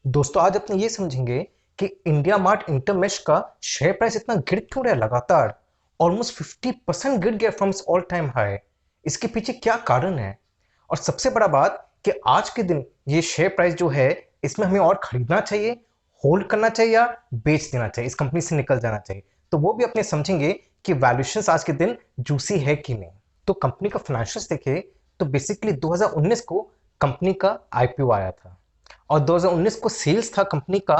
दोस्तों आज अपने ये समझेंगे कि इंडिया मार्ट इंटरमेश का शेयर प्राइस इतना गिर क्यों रहा है लगातार। ऑलमोस्ट 50% गिर गया फ्रॉम ऑल टाइम हाई। इसके पीछे क्या कारण है? और सबसे बड़ा बात कि आज के दिन ये शेयर प्राइस जो है इसमें हमें और खरीदना चाहिए, होल्ड करना चाहिए या बेच देना चाहिए, इस कंपनी से निकल जाना चाहिए। तो वो भी अपने समझेंगे कि वैल्यूएशंस आज के दिन जूसी है कि नहीं। तो कंपनी का फाइनेंशियल्स देखे तो बेसिकली 2019 को कंपनी का आईपीओ आया था और 2019 को सेल्स था कंपनी का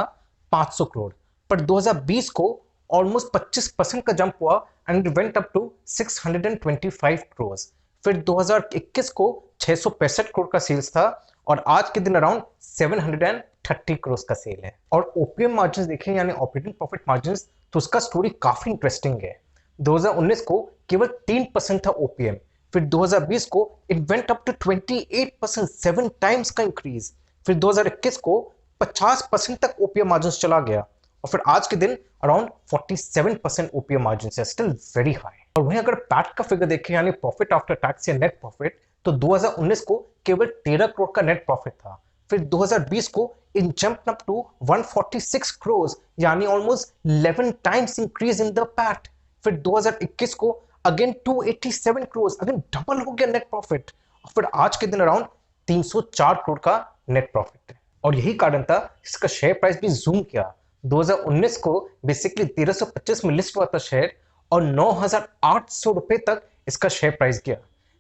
500 करोड़। पर 2020 को ऑलमोस्ट 25% का जंप हुआ and went up to 625 crore. फिर 2021 को 665 करोड़ का सेल्स था और आज के दिन अराउंड 730 करोड़ का सेल है। और ओपीएम मार्जिन देखें यानी ऑपरेटिंग प्रॉफिट मार्जिन, तो उसका स्टोरी काफी इंटरेस्टिंग है। 2019 को केवल 3% था ओपीएम, फिर 2020 को it went up to 28%, 7 times का इंक्रीज। फिर 2021 को 50% तक ओपीएम मार्जिन चला गया और फिर आज के दिन अराउंड 47% ओपीएम मार्जिन है, स्टिल वेरी हाई। और वहीं अगर पैट का फिगर देखें यानी प्रॉफिट आफ्टर टैक्स या नेट प्रॉफिट, तो 2019 को केवल 13 करोड़ का नेट प्रॉफिट था। फिर 2020 को इन जंप अप टू 146 करोड़ यानी almost 11 times increase in the PAT. फिर 2021 को अगेन 287 करोड़, अगेन डबल हो गया नेट प्रॉफिट और फिर आज के दिन अराउंड 304 करोड़ का नेट प्रॉफिट है। और यही कारण था इसका शेयर प्राइस भी जूम किया। 2019 को बेसिकली 1325 में लिस्ट हुआ था शेयर और 9,800 रुपए तक इसका शेयर प्राइस गया।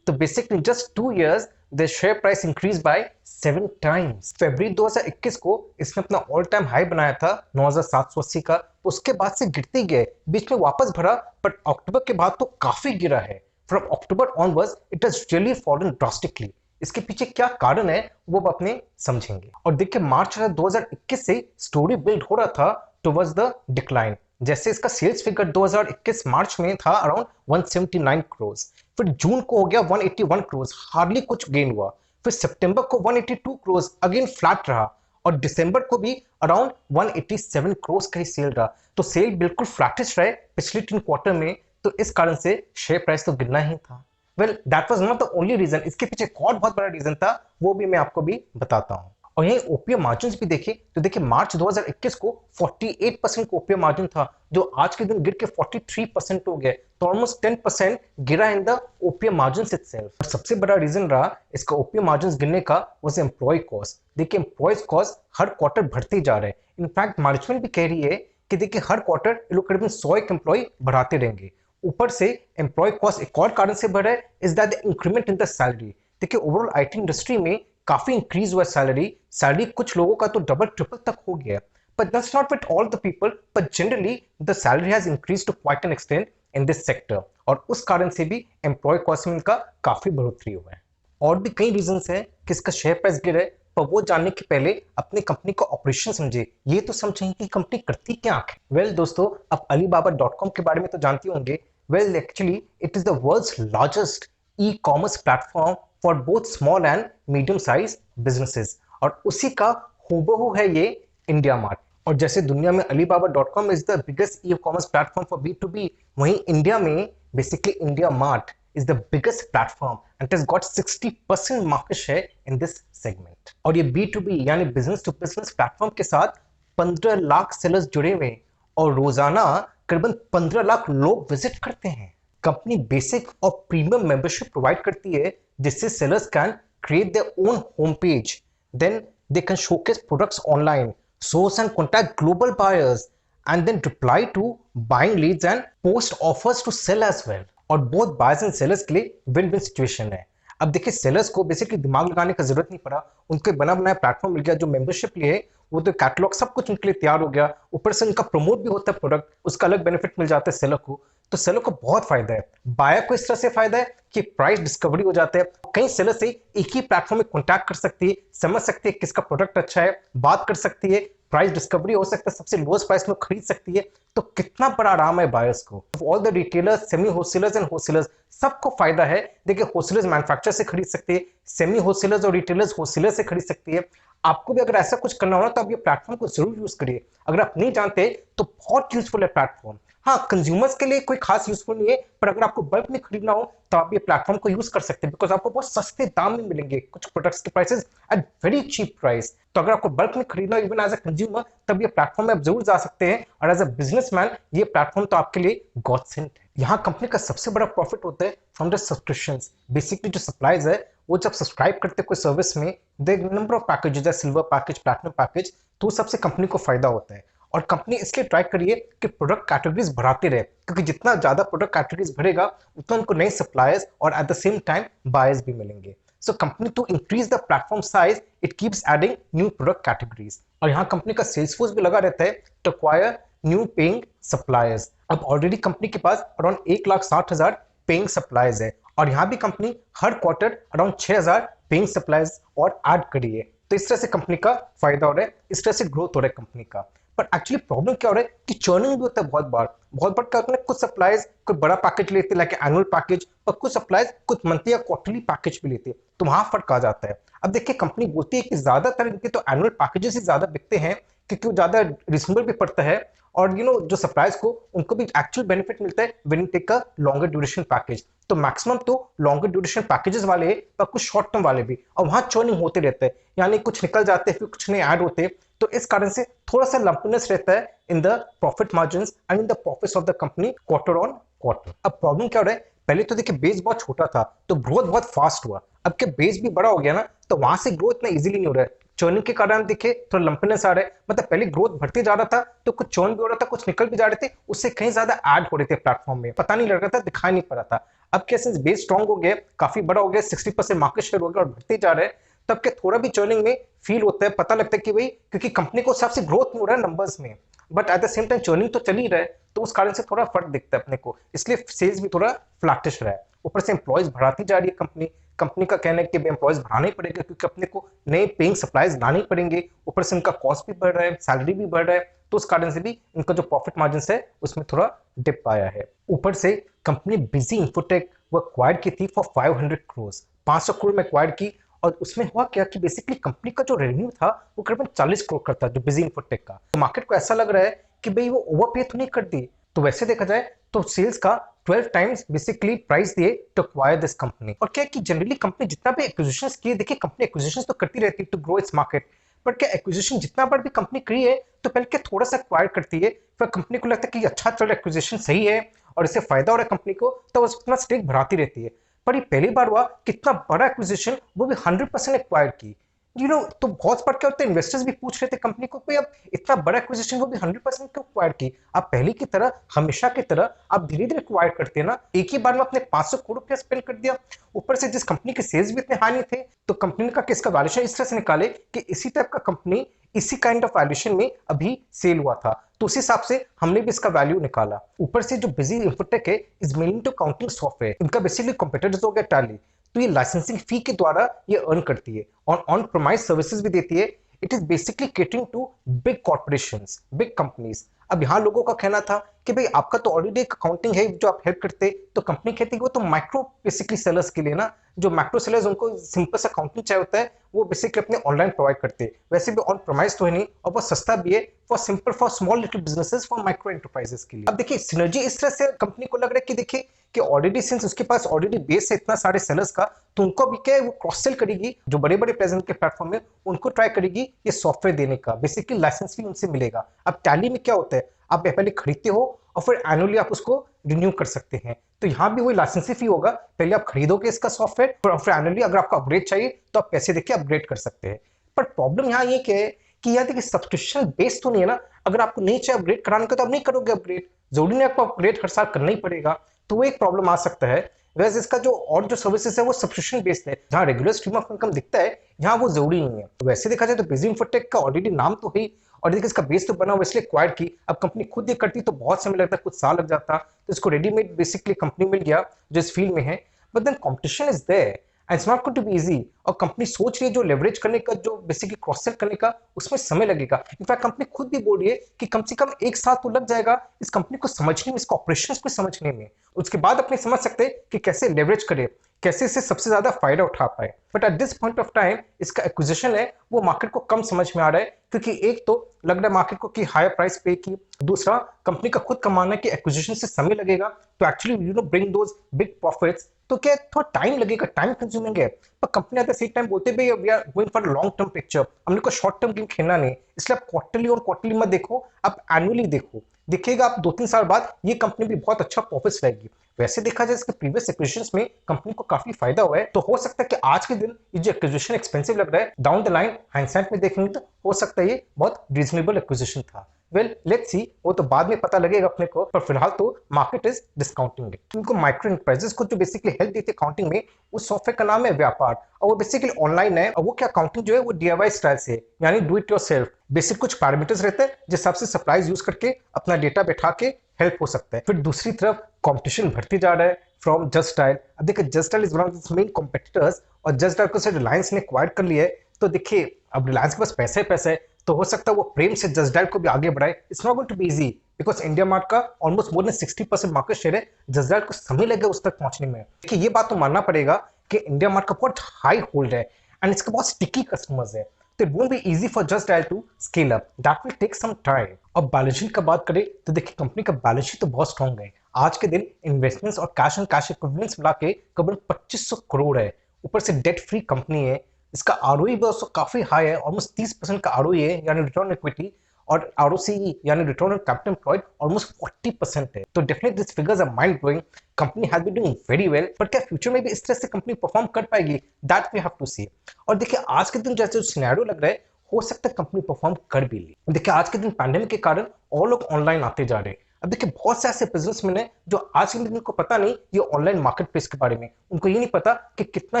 तो basically just 2 years the share price increase by 7 times. फरवरी 2021 को इसने अपना ऑल टाइम हाई बनाया था 9,780 का, उसके बाद से गिरते गए, बीच में वापस भरा, बट अक्टूबर के बाद तो काफी गिरा है। From October onwards it has really fallen drastically. इसके पीछे क्या कारण है वो अपने समझेंगे। और देखिए मार्च 2021 से स्टोरी बिल्ड हो रहा था टुवर्ड्स द डिक्लाइन। जैसे इसका सेल्स फिगर 2021 मार्च में था अराउंड 179 करोड़, फिर जून को हो गया 181 करोड़, हार्डली कुछ गेन हुआ। फिर सितंबर को 182 करोड़, अगेन फ्लैट रहा और दिसंबर को भी अराउंड 187 करोड़ का ही सेल रहा। तो सेल बिल्कुल फ्लैटिश रहे पिछले 3 क्वार्टर में, तो इस कारण से शेयर प्राइस तो गिरना ही था। Well that was not the only reason, इसके पीछे एक और बहुत बड़ा रीजन था, वो भी मैं आपको भी बताता हूं। और यही ओपीएम मार्जिन भी देखिए तो देखिए मार्च 2021 को 48% ओपीएम मार्जिन था, जो आज के दिन गिर के 43% हो गया। तो ऑलमोस्ट 10% गिरा in the OPM margin itself. सबसे बड़ा रीजन रहा इसका ओपीएम मार्जिन गिरने का वाज एम्प्लॉय कॉस्ट। देखिए एम्प्लॉयज कॉस्ट हर क्वार्टर बढ़ते जा रहे हैं। इनफैक्ट मैनेजमेंट भी कह रही है कि देखिए हर क्वार्टर ये लोग करीबन 100 एम्प्लॉय बढ़ाते रहेंगे। ऊपर से एम्प्लॉय कॉस्ट एक और कारण से बढ़ रहा है, is that the increment in the salary. देखिए ओवरऑल आईटी इंडस्ट्री में काफी इंक्रीज हुआ सैलरी कुछ लोगों का तो डबल ट्रिपल तक हो गया। But that's not with all the people, but generally the salary has increase to quite an extent in this sector और उस कारण से भी एम्प्लॉय कॉस्ट में इनका काफी बढ़ोतरी हुआ है। और भी कई रीजंस है कि इसका शेयर प्राइस गिरा है, पर वो जानने के पहले अपनी कंपनी का ऑपरेशन समझे। ये तो समझेंगे कि कंपनी करती क्या है। वेल दोस्तों, आप alibaba.com के बारे में तो जानते होंगे। Well actually it is the world's largest e commerce platform for both small and medium size businesses और उसी का हूबहू है ये इंडिया मार्ट। और जैसे दुनिया में alibaba.com is the biggest E commerce platform for B2B, वहीं इंडिया में basically India mart is the biggest platform and it has got 60% market share in this segment। और ये B2B यानी बिजनेस टू बिजनेस प्लेटफॉर्म के साथ 15 lakh sellers जुड़े हुए हैं और रोजाना करीबन 15 लाख लोग विजिट करते हैं। कंपनी बेसिक और प्रीमियम मेंबरशिप प्रोवाइड करती है जिससे sellers can create their own home page, then they can showcase products online, source and contact global buyers and then reply to buying leads and post offers to sell as well। और both buyers and sellers के लिए win win situation है। अब देखिए sellers को basically दिमाग लगाने का जरूरत नहीं पड़ा, उनको बना बनाया प्लेटफॉर्म मिल गया। जो मेंबरशिप लिए वो तो कैटलॉग सब कुछ उनके लिए तैयार हो गया, ऊपर से उनका प्रमोट भी होता है प्रोडक्ट, उसका अलग बेनिफिट मिल जाता है सेलर को। तो सेलर को बहुत फायदा है, बायर को इस तरह से फायदा है कि प्राइस डिस्कवरी हो जाता है। कई सेलर से एक ही प्लेटफॉर्म में कॉन्टैक्ट कर सकती है, समझ सकती है किसका प्रोडक्ट अच्छा है, बात कर सकती है, प्राइस डिस्कवरी हो सकता है, सबसे लोएस्ट प्राइस में खरीद सकती है। तो कितना बड़ा आराम है बायर्स को। All the retailers, semi wholesalers and wholesalers सबको फायदा है। देखिए होलसेलर्स मैन्युफैक्चरर से खरीद सकते हैं, सेमी होलसेलर्स और रिटेलर्स होलसेलर से खरीद सकती है। आपको भी अगर ऐसा कुछ करना हो ना तो आप ये प्लेटफॉर्म को जरूर यूज करिए। अगर आप नहीं जानते तो बहुत यूजफुल है प्लेटफॉर्म। हाँ, कंज्यूमर्स के लिए कोई खास यूजफुल नहीं है, पर अगर आपको बल्क में खरीदना हो तो आप ये प्लेटफॉर्म को यूज कर सकते हैं, बिकॉज आपको बहुत सस्ते दाम में मिलेंगे कुछ प्रोडक्ट्स के prices at very cheap price. तो अगर आपको बल्क में खरीदना हो इवन एज अ कंज्यूमर, तब ये प्लेटफॉर्म में आप जरूर जा सकते हैं, और एज अ बिजनेसमैन ये प्लेटफॉर्म तो आपके लिए गॉड सेंट है। यहाँ कंपनी का सबसे बड़ा प्रॉफिट होता है फ्रॉम द सब्सक्रिप्शंस। बेसिकली जो सप्लाईज है वो जब सब्सक्राइब करते हैं कोई सर्विस में, द नंबर ऑफ पैकेजेस है, सिल्वर पैकेज, प्लैटिनम पैकेज, तो सबसे कंपनी को फायदा होता है। और कंपनी इसलिए ट्राई करिए कि प्रोडक्ट कैटेगरीज बढ़ाते रहे, क्योंकि जितना ज्यादा प्रोडक्ट कैटेगरीज बढ़ेगा उतना उनको नए सप्लायर्स और at the same time buyers भी मिलेंगे। So company to increase the platform size it keeps adding new product categories. और यहाँ कंपनी का सेल्स फोर्स भी लगा रहता है to acquire new paying suppliers. अब ऑलरेडी कंपनी के पास अराउंड 1,60,000 पेइंग सप्लायर्स है, और यहाँ भी कंपनी हर क्वार्टर अराउंड 6,000 पेइंग सप्लायर्स और ऐड करी है। तो इस तरह से कंपनी का फायदा हो रहा है, इस तरह से ग्रोथ हो रहा है कंपनी का। पर एक्चुअली प्रॉब्लम क्या हो रहा है कि चर्निंग भी होता है बहुत बार क्या होता है, कुछ सप्लायर्स कोई बड़ा पैकेज लेते हैं लाइक एनुअल पैकेज, और कुछ सप्लायर्स कुछ मंथली या क्वार्टरली पैकेज भी लेते हैं, तो वहां फर्क आ जाता है। अब देखिए कंपनी बोलती है कि ज्यादातर इनके तो एनुअल पैकेजेस ही ज्यादा बिकते हैं, क्योंकि वो ज्यादा रिजनेबल भी पड़ता है, और जो सप्लायर्स को उनको भी एक्चुअल बेनिफिट मिलता है when you take a longer duration package. तो मैक्सिमम तो लॉन्गर ड्यूरेशन पैकेजेस वाले हैं, पर कुछ शॉर्ट टर्म वाले भी, और वहां चर्निंग होते रहते हैं, यानी कुछ निकल जाते हैं फिर कुछ नहीं ऐड होते। तो इस कारण से थोड़ा सा लंपनेस रहता है in the profit margins and in the profits of the company quarter on quarter. अब प्रॉब्लम क्या हो रहा है, पहले तो देखिए बेस बहुत छोटा था तो ग्रोथ बहुत फास्ट हुआ, अब के बेस भी बड़ा हो गया ना, तो वहां से ग्रोथ इतना इजीली नहीं हो रहा है। चर्निंग के कारण देखे थोड़ा लंपनेस आ रहा है, मतलब पहले ग्रोथ बढ़ते जा रहा था तो कुछ चर्न भी हो रहा था, कुछ निकल भी जा रहे थे, उससे कहीं ज्यादा ऐड हो रहे थे प्लेटफॉर्म में, पता नहीं लग रहा था, दिखाई नहीं पड़ रहा था। अब कैसे बेस स्ट्रॉन्ग हो गया, काफी बड़ा हो गया, 60% मार्केट शेयर हो गया और बढ़ते जा रहे हैं, तब के थोड़ा भी चर्निंग में फील होता है, पता लगता है कि भाई क्योंकि कंपनी को सबसे ग्रोथ नहीं हो रहा है नंबर्स में, but at the same time churning तो चल ही रहा है, तो उस कारण से थोड़ा फर्क दिखता है अपने को, इसलिए सेल्स भी थोड़ा फ्लैटिश रहा है। ऊपर से एम्प्लॉयज बढ़ाती जा रही है कंपनी, कंपनी का कहना है कि एम्प्लॉयज बढ़ाना ही पड़ेगा क्योंकि अपने को नए पेइंग सप्लाईज लाने ही पड़ेंगे, ऊपर से इनका कॉस्ट भी बढ़ रहा है, सैलरी भी बढ़ रहा है, तो उस कारण से भी इनका जो प्रॉफिट मार्जिन है उसमें थोड़ा डिप आया है। ऊपर से कंपनी बिजी इंफोटेक वो एक्वायर की थी फॉर 500 करोड़, 500 करोड़ में एक्वायर की, और उसमें हुआ क्या कि बेसिकली कंपनी का जो रेवेन्यू था वो करीबन 40 करोड़ का था, जो बिजी इंफोटेक का। तो मार्केट को ऐसा लग रहा है कि भाई वो ओवरपे तो नहीं कर दी, तो वैसे देखा जाए तो सेल्स का 12 टाइम्स बेसिकली प्राइस दिए टू एक्वायर दिस कंपनी। और क्या कि जनरली कंपनी जितना भी एक्विजिशंस किए, देखिए कंपनी एक्विजिशंस तो करती रहती है to grow its market, but क्या एक्विजिशन जितना बार भी कंपनी करी है तो पहले क्या थोड़ा सा एक्वायर करती है, फिर कंपनी को लगता है कि अच्छा चल रहा है, एक्विजिशन सही है और इससे फायदा हो रहा है कंपनी को, तो अपना स्टेक बढ़ाती रहती है। पर ये पहली बार हुआ कितना बड़ा एक्विजिशन, वो भी 100% एक्वायर की। तो बहुत बार क्या होता है, इन्वेस्टर्स भी पूछ रहे थे कंपनी को भाई अब इतना बड़ा एक्विजिशन वो भी 100% क्यों एक्वायर की, आप पहले की तरह हमेशा की तरह आप धीरे धीरे एक्वायर करते हैं ना, एक ही बार में अपने 500 करोड़ रुपया स्पेंड कर दिया। ऊपर से जिस कंपनी के सेल्स भी इतने हाई नहीं थे, तो कंपनी का किसका वैल्यूएशन इस तरह से निकाले कि इसी टाइप का कंपनी इसी काइंड ऑफ वैल्यूएशन में अभी सेल हुआ था, तो उस हिसाब से हमने भी इसका वैल्यू निकाला। ऊपर से जो बिजी इंफोटेक है is mainly to counting software, इनका बेसिकली कंपटीटर्स हो गया टैली, तो ये लाइसेंसिंग फी के द्वारा ये अर्न करती है और ऑन प्रोमाइस सर्विसेज भी देती है। It is basically catering to big corporations, big companies. अब यहाँ लोगों का कहना था कि भाई आपका तो ऑलरेडी एक अकाउंटिंग है जो आप हेल्प करते, तो कंपनी कहती है वो तो माइक्रो बेसिकली सेलर्स के लिए ना, जो माइक्रो सेलर्स उनको सिंपल सा अकाउंटिंग चाहिए होता है, वो बेसिकली अपने ऑनलाइन प्रोवाइड करते हैं, वैसे भी ऑन प्रोमाइस तो है नहीं और बहुत सस्ता भी है for simple for small little businesses for micro enterprises के लिए। अब देखिए सिनर्जी इस तरह से कंपनी को लग रहा है कि देखिए कि ऑलरेडी सिंस उसके पास ऑलरेडी बेस है इतना सारे सेलर्स का, तो उनको भी क्या है वो क्रॉस सेल करेगी, जो बड़े बड़े प्रेजेंट के प्लेटफॉर्म में उनको ट्राई करेगी ये सॉफ्टवेयर देने का, बेसिकली लाइसेंस भी उनसे मिलेगा। अब टैली में क्या होता है, आप पहले खरीदते हो और फिर एनुअली आप उसको रिन्यू कर सकते हैं, तो यहाँ भी वही लाइसेंसी फी होगा, पहले आप खरीदोगे इसका सॉफ्टवेयर और फिर एनुअली अगर आपको अपग्रेड चाहिए तो आप पैसे देके अपग्रेड कर सकते हैं। पर प्रॉब्लम यहाँ ये क्या है कि यार देखिए सब्सक्रिप्शन बेस्ड तो नहीं है ना, अगर आपको नहीं चाहिए अपग्रेड कराने का तो आप नहीं करोगे अपग्रेड, जरूरी नहीं आपको अपग्रेड हर साल करना ही पड़ेगा, तो वो एक प्रॉब्लम आ सकता है। वैसे इसका जो और जो सर्विसेज है वो सब्सक्रिप्शन बेस्ड है, जहाँ रेगुलर स्ट्रीम ऑफ इनकम दिखता है यहाँ वो जरूरी नहीं है। तो वैसे देखा जाए तो बिजी इंफोटेक का ऑलरेडी नाम तो है और देखिए इसका बेस तो बना हुआ इसलिए एक्वायर की, अब कंपनी खुद ये करती तो बहुत समय लगता, कुछ साल लग जाता, तो इसको रेडीमेड बेसिकली कंपनी मिल गया जो इस फील्ड में है, but then competition is there and it's not going to be easy. और कंपनी सोच रही है जो लेवरेज करने का, जो बेसिकली क्रॉस सेल करने का, उसमें समय लगेगा। इनफैक्ट कंपनी खुद भी बोल रही है कि कम से कम एक साल तो लग जाएगा इस कंपनी को समझने में, इसका ऑपरेशंस को समझने में। उसके बाद अपने समझ सकते हैं कि कैसे लेवरेज करे, कैसे इससे सबसे ज्यादा फायदा उठा पाए। But at this point of time इसका एक्विजिशन है वो मार्केट को कम समझ में आ रहा है, क्योंकि एक तो लग रहा है मार्केट को कि हायर प्राइस पे की, दूसरा कंपनी का खुद का मानना है कि एक्विजिशन से समय लगेगा तो actually bring those big profits. तो क्या थोड़ा टाइम लगेगा, टाइम कंज्यूमिंग है। पर company at the same time बोलते भी we are going for long term picture, हमने को शॉर्ट टर्म गेम खेलना नहीं, इसलिए आप क्वार्टरली और क्वार्टरली मत देखो, आप एनुअली देखो। देखिएगा आप 2-3 साल बाद ये कंपनी भी बहुत अच्छा प्रॉफिट्स लाएगी। वैसे देखा जाए इसके प्रीवियस एक्विजिशंस में कंपनी को काफी फायदा हुआ है, तो हो सकता है कि आज के दिन ये जो एक्विजिशन एक्सपेंसिव लग रहा है, डाउन द लाइन हाइंडसाइट में देखेंगे तो हो सकता है ये बहुत रीजनेबल एक्विजिशन था। वेल लेट्स सी, वो तो बाद में पता लगेगा अपने को, पर फिलहाल तो मार्केट इज डिस्काउंटिंग इट। इनको माइक्रो एंटरप्राइजेस को जो बेसिकली हेल्प देती है अकाउंटिंग में, उस सॉफ्टवेयर का नाम है व्यापार, और वो बेसिकली ऑनलाइन है। और वो क्या अकाउंटिंग जो है वो DIY स्टाइल से, यानी डू इट योरसेल्फ। बेसिक कुछ पैरामीटर्स रहते हैं जिस हिसाब से सप्लाईज यूज करके अपना डेटा बैठा के हेल्प हो सकता है। फिर दूसरी तरफ कंपटीशन बढ़ती जा रहा है फ्रॉम जस्ट डायल। अब देखिए just dial is one of the main competitors, और जस्ट डायल को से रिलायंस ने एक्वायर कर लिया है। तो देखिए अब रिलायंस के पास पैसे है, तो हो सकता है वो प्रेम से जस्ट डायल को भी आगे बढ़ाए। It's not going to be easy, because IndiaMART का almost more than 60% market share है। जस्ट डायल को समय लगेगा उस तक पहुंचने में। देखिए ये बात तो मानना पड़ेगा कि इंडिया मार्ट का बहुत हाई होल्ड है एंड इसके बहुत स्टिकी कस्टमर्स है, तो it won't be easy for Justdial to scale up, that will take some time. अब बैलेंस शीट का बात करें तो देखिए कंपनी का बैलेंस शीट तो बहुत स्ट्रॉन्ग है। आज के दिन इन्वेस्टमेंट्स और कैश एंड कैश इक्विवेलेंट्स मिला के करीबन 2500 करोड़ है। ऊपर से डेट फ्री कंपनी है। इसका आरओई भी काफी हाई है, ऑलमोस्ट 30% का आरओई है, यानी रिटर्न इक्विटी, और आरओसीई यानी return on capital employed almost 40% है। तो definitely this figures are mind blowing. Company has been doing very well, but क्या फ्यूचर में भी इस तरह से कंपनी परफॉर्म कर पाएगी, that we have to see. और देखिए आज के दिन जैसे सिनेरियो लग रहा है, हो सकता है कंपनी परफॉर्म कर भी ली। देखिए आज के दिन पैंडेमिक के कारण और लोग ऑनलाइन आते जा रहे हैं। अब देखिए बहुत से ऐसे बिजनेसमैन हैं जो आज के दिन को पता नहीं ये ऑनलाइन मार्केट प्लेस के बारे में, उनको ये नहीं पता कि कितना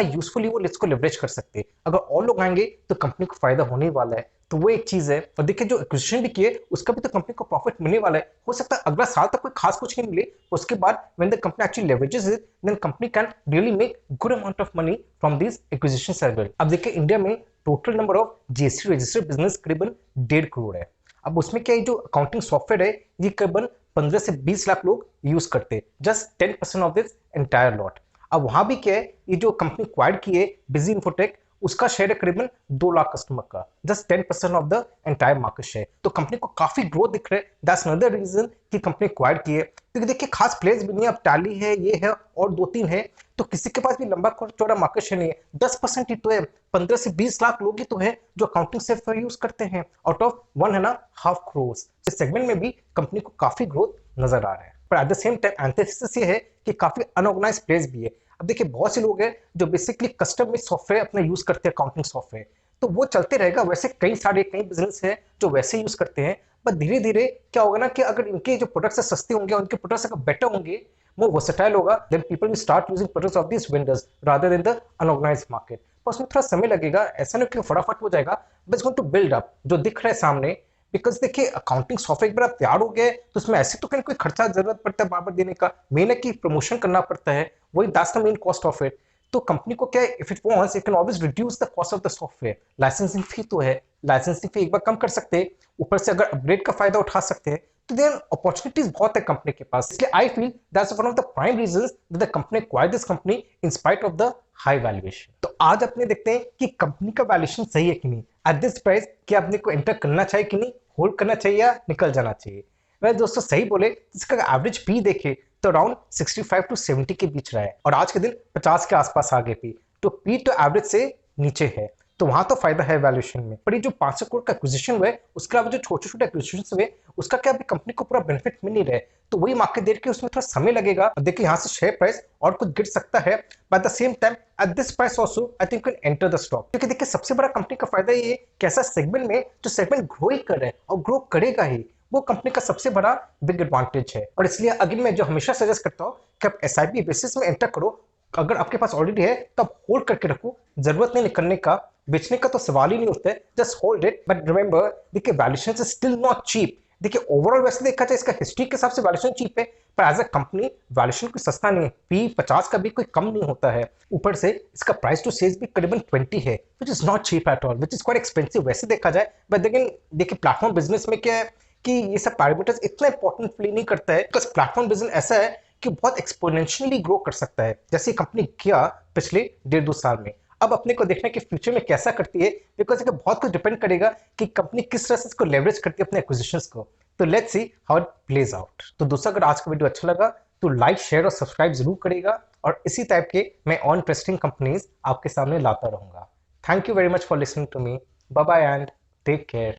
यूजफुली वो इसको लेवरेज कर सकते हैं। अगर और लोग आएंगे तो कंपनी को फायदा होने वाला है, तो वो एक चीज है। और देखिए जो एक्विजिशन भी किए उसका भी तो कंपनी को प्रॉफिट मिलने वाला है। हो सकता है अगला साल तक कोई खास कुछ नहीं मिले, उसके बाद when the company actually leverages it, then company can really make good amount of money from this acquisitions as well. अब देखिए इंडिया में total number of GST registered business करीबन 1.5 करोड़ है। अब उसमें क्या है, जो अकाउंटिंग सॉफ्टवेयर है ये करीबन 15 से 20 लाख लोग यूज करते हैं, just 10% of this entire lot. अब वहां भी क्या है, ये जो कंपनी एक्वायर्ड की है बिजी इन्फोटेक, उसका शेयर है करीबन 2 लाख कस्टमर का, just 10% of the entire market share. तो कंपनी को काफी ग्रोथ दिख रहा है, दैट्स अनदर रीजन कि कंपनी एक्वायर्ड की है। क्योंकि देखिए खास प्लेयर्स भी नहीं है, अब टैली है, ये है और 2-3 है, तो किसी के पास भी लंबा चौड़ा मार्केट शेयर नहीं है। 10% ही तो है, 15 से 20 लाख लोग ही तो है जो अकाउंटिंग सॉफ्टवेयर यूज करते हैं, आउट ऑफ 1.5 करोड़। इस सेगमेंट में भी कंपनी को काफी ग्रोथ नजर आ रहा है। पर eight the same time antithesis ये है कि काफी अनऑर्गेनाइज्ड प्लेयर्स भी है। अब देखिए बहुत से लोग हैं जो बेसिकली कस्टम में सॉफ्टवेयर अपना यूज करते हैं, अकाउंटिंग सॉफ्टवेयर, तो वो चलते रहेगा। वैसे कई बिजनेस है जो वैसे यूज करते हैं, पर धीरे धीरे क्या होगा ना कि अगर इनके जो प्रोडक्ट्स सस्ते होंगे, उनके प्रोडक्ट्स अगर बेटर होंगे, more versatile होगा, then people will start using products of these vendors rather than the unorganized market। पर उसमें थोड़ा समय लगेगा, ऐसा नहीं कि फटाफट हो जाएगा, but it's going to build up जो दिख रहा है सामने। बिकॉज देखिए अकाउंटिंग सॉफ्टवेयर एक बार तैयार हो गए तो उसमें ऐसे तो कोई खर्चा जरूरत पड़ता है बार देने का, मेन है कि प्रमोशन करना पड़ता है, वही that's the main cost of it. तो कंपनी को क्या है, if it wants it can always reduce the cost of the software. Licensing fee तो है, लाइसेंसिंग फी एक बार कम कर सकते हैं, ऊपर से अगर अपग्रेड का फायदा उठा सकते हैं, तो देन अपॉर्चुनिटीज बहुत है कंपनी के पास। इसलिए I feel that's one of the prime reasons that the company acquired this company in spite of the high valuation. तो आज अपने देखते हैं कि कंपनी का वैल्यूएशन सही है कि नहीं, एट दिस प्राइस क्या अपने को एंटर करना चाहिए कि नहीं, होल्ड करना चाहिए या निकल जाना चाहिए। वह दोस्तों सही बोले, इसका एवरेज पी देखे तो अराउंड 65 to 70 के बीच रहा है, और आज के दिन 50 के आसपास आ गए पी, तो पी तो एवरेज से नीचे है, तो वहां तो फायदा है वैल्यूएशन में। पर ये जो 500 करोड़ का एक्विजिशन हुआ है, उसके अलावा जो छोटे छोटे एक्विजिशन हुए, उसका क्या अभी कंपनी को पूरा बेनिफिट मिल नहीं रहा है, तो वही मार्केट देख के उसमें थोड़ा समय लगेगा। देखिए यहाँ से शेयर प्राइस और कुछ गिर सकता है, but the same time at this price also I think can enter the stock. क्योंकि देखिए सबसे बड़ा कंपनी का फायदा ये कि ऐसा सेगमेंट में जो सेगमेंट ग्रो ही कर रहा है और ग्रो करेगा ही, वो कंपनी का सबसे बड़ा बिग एडवांटेज है। और इसलिए अगेन मैं जो हमेशा सजेस्ट करता हूँ कि आप एसआईपी बेसिस में एंटर करो। अगर आपके पास ऑलरेडी है तो आप होल्ड करके रखो, जरूरत नहीं निकलने का, बेचने का तो सवाल ही नहीं उठता है, just hold it. But remember देखिए valuation is still not cheap, देखिए ओवरऑल वैसे देखा जाए इसका हिस्ट्री के हिसाब से वैल्यूएशन चीप है, पर एज अ कंपनी वैल्यूएशन कोई सस्ता नहीं है, P50 का भी कोई कम नहीं होता है। ऊपर से इसका प्राइस टू सेल्स भी करीबन 20 है, which is not cheap at all, which is quite expensive वैसे देखा जाए। बट लेकिन देखिए प्लेटफॉर्म बिजनेस में क्या है कि ये सब पैरामीटर्स इतना इंपॉर्टेंट प्ले नहीं करता है, बिकॉज प्लेटफॉर्म बिजनेस ऐसा है कि बहुत एक्सपोनेंशियली ग्रो कर सकता है, जैसे कंपनी किया पिछले 1.5-2 साल में। अब अपने को देखना है कि फ्यूचर में कैसा करती है, बिकॉज बहुत कुछ डिपेंड करेगा कि कंपनी किस तरह से इसको लेवरेज करती है अपने एक्विजिशंस को। तो let's see how it plays out. तो दोस्तों अगर आज का वीडियो अच्छा लगा तो लाइक शेयर और सब्सक्राइब जरूर करेगा, और इसी टाइप के मैं और इंटरेस्टिंग कंपनीज आपके सामने लाता रहूंगा। Thank you very much for listening to me. Bye bye and take care.